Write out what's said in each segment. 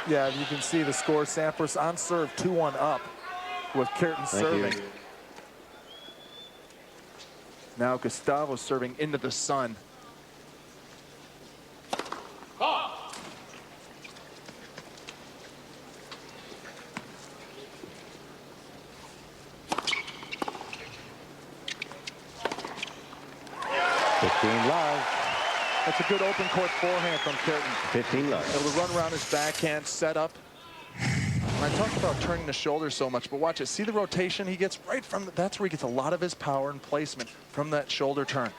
Yeah, you can see the score. Sampras on serve, 2-1 up with Kuerten serving. Now Gustavo serving into the sun. Love. That's a good open court forehand from Kuerten. 15 love. Able to run around his backhand, set up. And I talk about turning the shoulder so much, but watch it. See the rotation he gets right from the, that's where he gets a lot of his power and placement from that shoulder turn.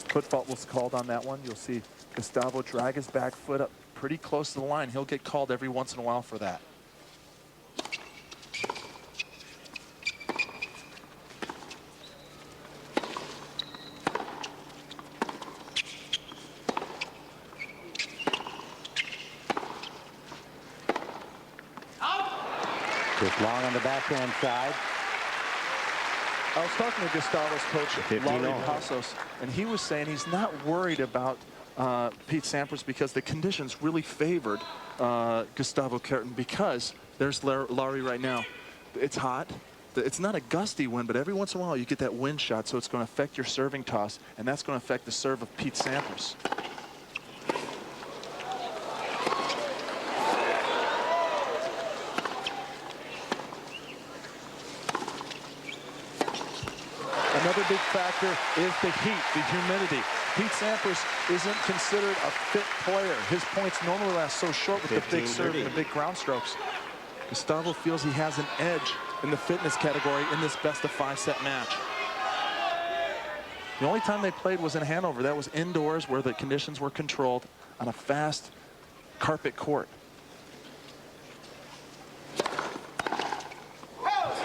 Foot fault was called on that one. You'll see Gustavo drag his back foot up pretty close to the line. He'll get called every once in a while for that. Just long on the backhand side. I was talking to Gustavo's coach, Laurie Passos, and he was saying he's not worried about Pete Sampras because the conditions really favored Gustavo Kuerten because there's Laurie right now. It's hot. It's not a gusty wind, but every once in a while you get that wind shot, so it's going to affect your serving toss, and that's going to affect the serve of Pete Sampras. Another big factor is the heat, the humidity. Pete Sampras isn't considered a fit player. His points normally last so short with the big serve and the big ground strokes. Gustavo feels he has an edge in the fitness category in this best-of-5 set match. The only time they played was in Hanover. That was indoors where the conditions were controlled on a fast carpet court.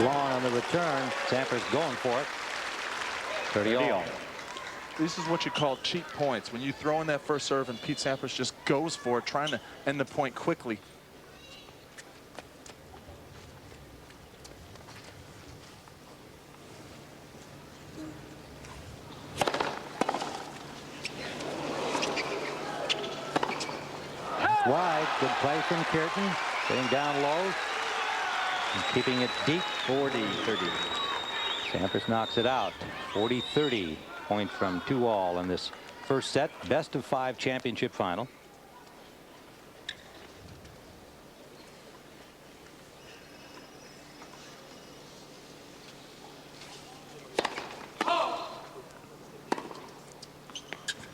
Long on the return. Sampras going for it. 30 all. This is what you call cheap points. When you throw in that first serve and Pete Sampras just goes for it, trying to end the point quickly. Wide. Good play from Kuerten. Getting down low and keeping it deep. 40-30. Sampras knocks it out. 40-30. Point from 2-all in this first set. Best-of-5 championship final.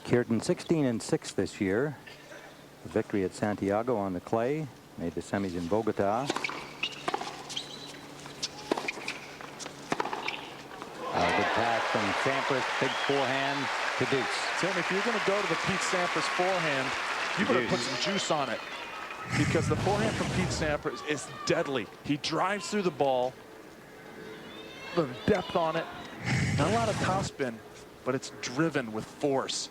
Kuerten 16-6 this year. A victory at Santiago on the clay. Made the semis in Bogota. Good pass from Sampras. Big forehand to deuce. Tim, if you're going to go to the Pete Sampras forehand, you better put some juice on it. Because the forehand from Pete Sampras is deadly. He drives through the ball. The depth on it. Not a lot of topspin, but it's driven with force.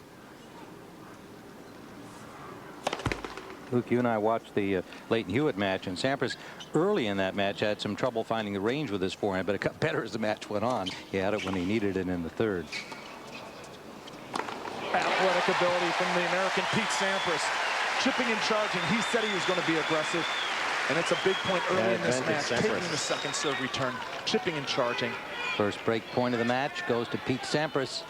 Luke, you and I watched the Leighton Hewitt match, and Sampras early in that match had some trouble finding the range with his forehand, but it got better as the match went on. He had it when he needed it in the third. Athletic ability from the American Pete Sampras. Chipping and charging. He said he was going to be aggressive, and it's a big point early in this match. Taking the second serve return, chipping and charging. First break point of the match goes to Pete Sampras.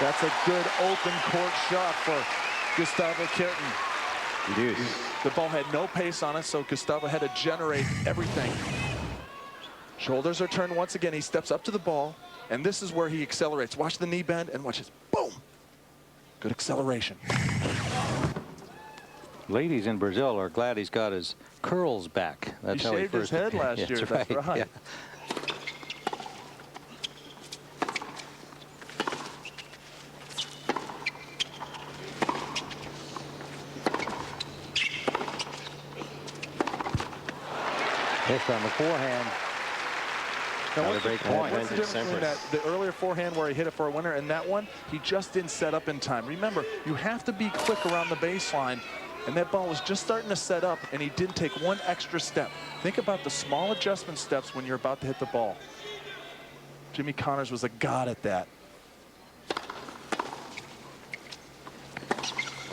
That's a good open court shot for Gustavo Kuerten. The ball had no pace on it, so Gustavo had to generate everything. Shoulders are turned once again. He steps up to the ball, and this is where he accelerates. Watch the knee bend, and watch this. Boom! Good acceleration. Ladies in Brazil are glad he's got his curls back. That's how he shaved his head last year. That's right. Yeah. Hits on the forehand. Now, Another break point. what's the difference between the earlier forehand where he hit it for a winner and that one? He just didn't set up in time. Remember, you have to be quick around the baseline, and that ball was just starting to set up, and he didn't take one extra step. Think about the small adjustment steps when you're about to hit the ball. Jimmy Connors was a god at that.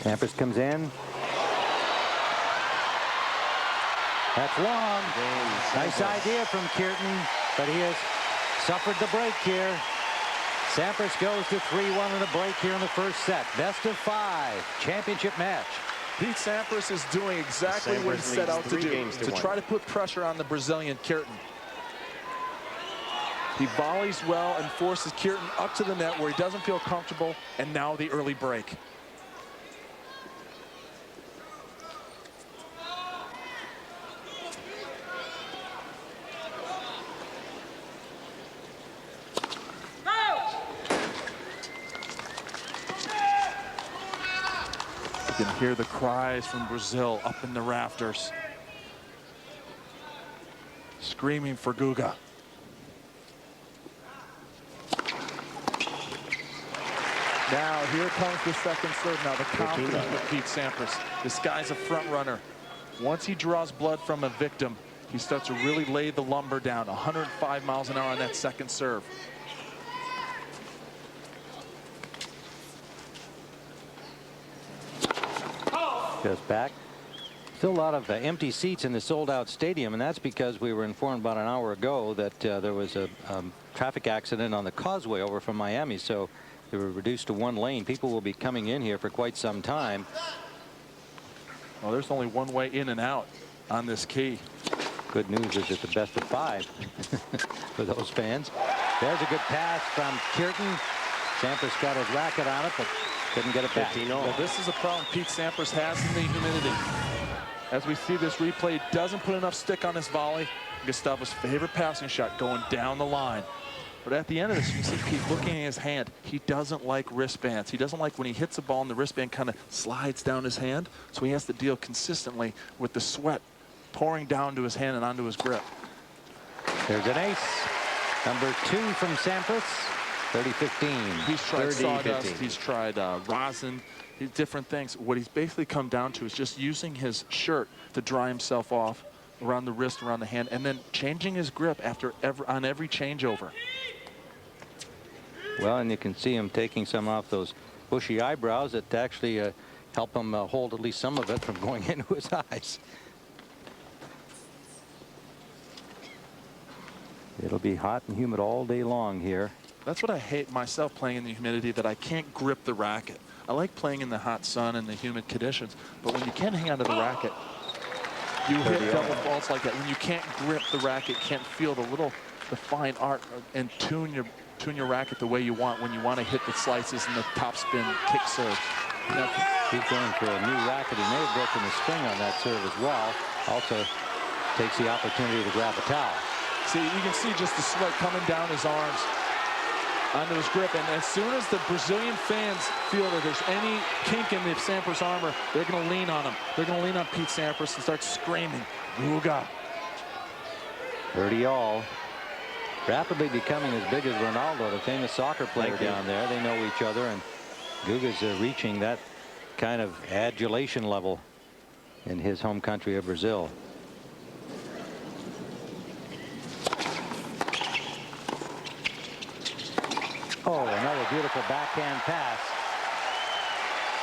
Sampras comes in. That's long. Nice idea from Kuerten, but he has suffered the break here. Sampras goes to 3-1 in a break here in the first set. Best of 5 championship match. Pete Sampras is doing exactly what he set out to do, to try to put pressure on the Brazilian Kuerten. He volleys well and forces Kuerten up to the net where he doesn't feel comfortable, and now the early break. You can hear the cries from Brazil up in the rafters, screaming for Guga. Now here comes the second serve. Now the confidence with Pete Sampras. This guy's a front runner. Once he draws blood from a victim, he starts to really lay the lumber down. 105 miles an hour on that second serve. Goes back. Still a lot of empty seats in the sold-out stadium, and that's because we were informed about an hour ago that there was a traffic accident on the causeway over from Miami, so they were reduced to 1 lane. People will be coming in here for quite some time. Well, there's only one way in and out on this key. Good news is it's the best of 5 for those fans. There's a good pass from Kuerten. Sampras got his racket on it, but couldn't get it back. Well, this is a problem Pete Sampras has in the humidity. As we see this replay, doesn't put enough stick on his volley. Gustavo's favorite passing shot going down the line. But at the end of this, you see Pete looking at his hand. He doesn't like wristbands. He doesn't like when he hits a ball and the wristband kind of slides down his hand. So he has to deal consistently with the sweat pouring down to his hand and onto his grip. There's an ace. Number 2 from Sampras. 30-15. He's tried sawdust. He's tried rosin. Different things. What he's basically come down to is just using his shirt to dry himself off around the wrist, around the hand, and then changing his grip on every changeover. Well, and you can see him taking some off those bushy eyebrows that actually help him hold at least some of it from going into his eyes. It'll be hot and humid all day long here. That's what I hate myself, playing in the humidity, that I can't grip the racket. I like playing in the hot sun and the humid conditions, but when you can't hang onto the racket, you hit double faults like that. When you can't grip the racket, can't feel the fine art and tune your racket the way you want when you want to hit the slices and the topspin kick serve. Now, he's going for a new racket. He may have broken the spring on that serve as well. Also takes the opportunity to grab a towel. See, you can see just the sweat coming down his arms onto his grip, and as soon as the Brazilian fans feel that there's any kink in the Sampras armor, they're going to lean on him. They're going to lean on Pete Sampras and start screaming, Guga. 30 all. Rapidly becoming as big as Ronaldo, the famous soccer player down there. They know each other, and Guga's reaching that kind of adulation level in his home country of Brazil. Oh, another beautiful backhand pass.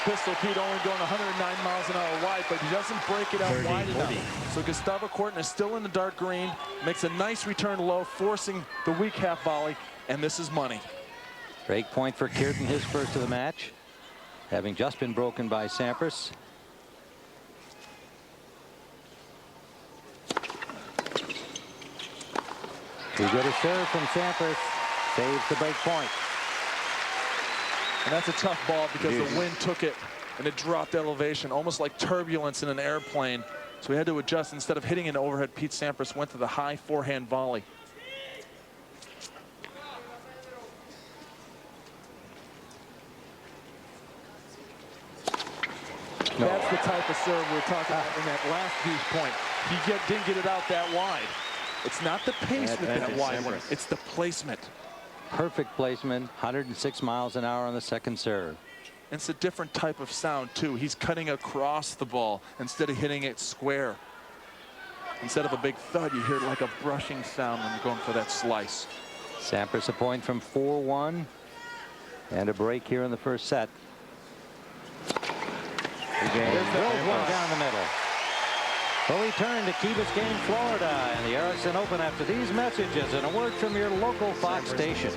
Pistol Pete only going 109 miles an hour wide, but he doesn't break it out wide enough. So Gustavo Kuerten is still in the dark green, makes a nice return low, forcing the weak half volley, and this is money. Break point for Kuerten, his first of the match, having just been broken by Sampras. We get a serve from Sampras, saves the break point. And that's a tough ball because the wind took it and it dropped elevation, almost like turbulence in an airplane. So he had to adjust. Instead of hitting an overhead, Pete Sampras went to the high forehand volley. No. That's the type of serve we're talking about in that last deuce point. He didn't get it out that wide. It's not the pace with that wide one. It's the placement. Perfect placement. 106 miles an hour on the second serve. It's a different type of sound, too. He's cutting across the ball instead of hitting it square. Instead of a big thud, you hear like a brushing sound when you're going for that slice. Sampras a point from 4-1. And a break here in the first set. There's one down the middle. Well, we turn to Key Biscayne, Florida, and the Ericsson Open after these messages and a word from your local Fox station.